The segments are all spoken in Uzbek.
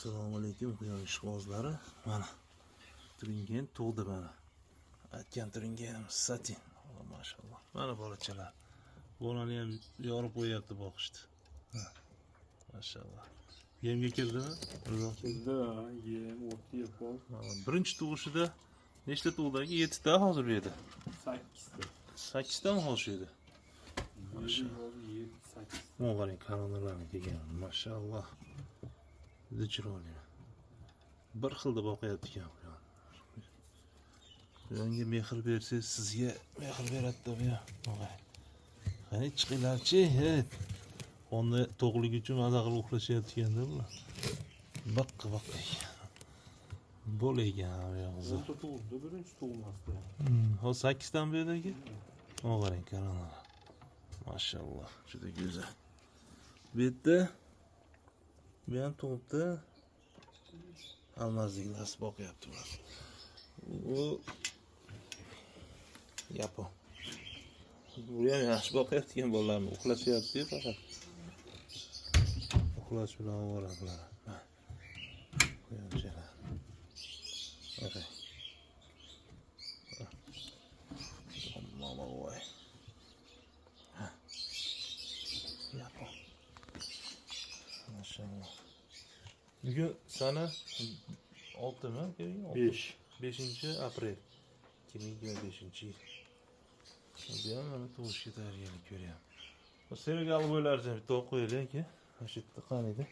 Assalomu alaykum quyosh ishqibozlari. Mana turingan tug'di mana. Aytgan turingan satin. Mashalloh. Mana bolachalar. Bolani ham yorib qo'yapti boqishdi. Mashalloh. Yemga kirdimi? Kirdi, yem o'tdi yapon. Birinchi tug'ishida nechta tug'dagi? 7 ta hozir bu yerda. 8 ta. 8 ta hozir edi. 7, 8. Mo'g'aring qaronalarni kelgan. Mashalloh. Juda chiroyli. Bir xilda boqyapti ekan. Yonga mehr bersangiz, sizga mehr beradi-da bu. Mo'g'aring. Qani chiqinglarchi, Onni to'qlik uchun maza qilib uxlashyapti ekanda bular. Baq. Bo'lagan bu yo'g'zi. O'rta tug'di, birinchi tug'masdi. Hozir 8 dan bu yerdagi. Mo'g'aring qaronalar. Mashalloh, juda go'zal. Bu yerda bu ham tug'ibdi. Almazliklar boqyapti ular. U yapon. Bu ham yaxshi boqyapti ekan bolalarni, uxlashyapti faqat. Uxlash bilan ovoralar. Qo'yonchalar. Okay. Mama voy. Yapon. Mashalloh. Bugun sana 6mi? 5. 5-aprel 2025-yil. Bu ham mana tug'ishga tayyorgarlik ko'ryapti. Bu Senegal bo'ylardan bitta olib qo'yaylik aka. Shu yerda qaniydi?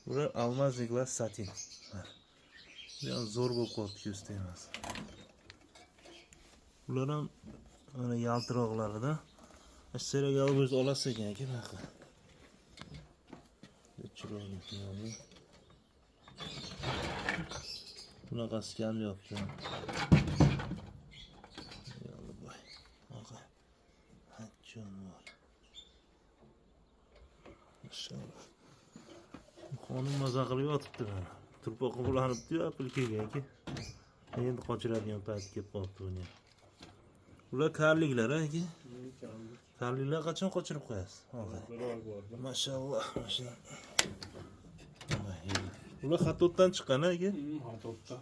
Bular almazliklar satin. Bu ham zo'r bo'lib qoldi ko'zda emas. Bular ham mana yaltiroqlarida. Senegal o'zi olasiz ekan aka bunaqa. Chiroyli ekan. Bunaqasi ham yo'qdi. Yolg'iy. Oqa. Hajjon bor. Mashalloh. Xonim maza qilib yotibdi mana. Turpoqqa bulanibdi-yu, apil kelgan-ki. Endi qochiradigan payt kelib qolibdi buni. Ular karliklar aka. Karliklar qachon qochirib qo'yasiz? Mashalloh, mashalloh. Ular xatotdan chiqqan aka? Xatotdan.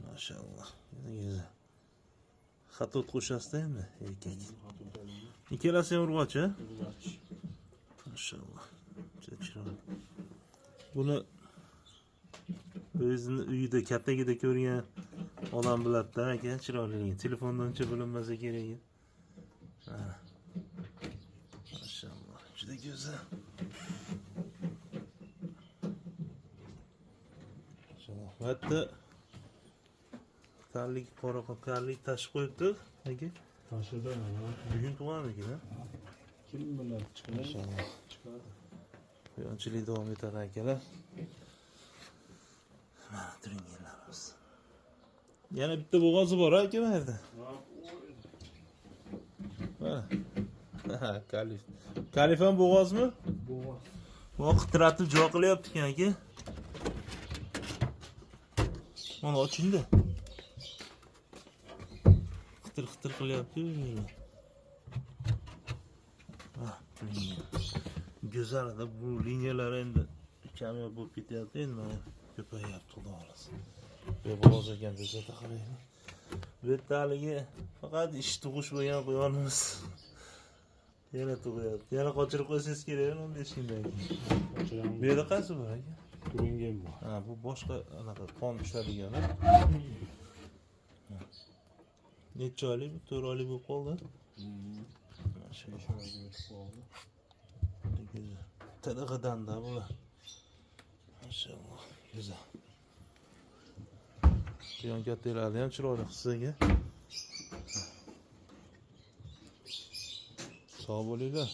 Mashalloh. Go'zal. Xatot qo'shasizda endi erkak. Ikkalasi ham urg'och, a? Urg'och. Mashalloh. Juda chiroyli. Buni o'zining uyida kattagida ko'rgan odam biladi-da aka, chiroyliligini. Telefondancha bilinmasa kerak. Mashalloh. Juda go'zal. Hatta karlik karlik tashib qo'yibdi aka. Tashida Bugun tug'amikin-a? kim biladi chiqadi? Mashalloh. Chiqadi. Quyonchilik davom etadi akalar. Mana turinganlarimiz. Yana bitta bo'g'ozi bor aka bu yerda. Mana. Kalif. Kalif ham bo'g'ozmi? Bo'g'oz. Bu qitratib jo qilyapti ekan aka. Mana ochingda. Xitir qilyapti. Go'zalda bu liniyalar endi kamyob bo'lib ketyapti. Endi mana ko'payapti, xudo xolasa. Bu bo'g'oz ekan bezata qaraylik. Bu yerda faqat ish tug'ish bo'lgan quyonimiz. Yana tug'yapti. Yana qochirib qo'ysangiz kerak 15 kundan keyin. Bu yerda qaysi bor aka? Turingan bor. Ha, bu boshqa anaqa qon tushadigan. Necha oylik? 4 oylik bo'lib qoldi. Tadag'adanda bular. Mashalloh, go'zal. Quyon kattalarni ham chiroyli qilsaga. Sog' bo'linglar.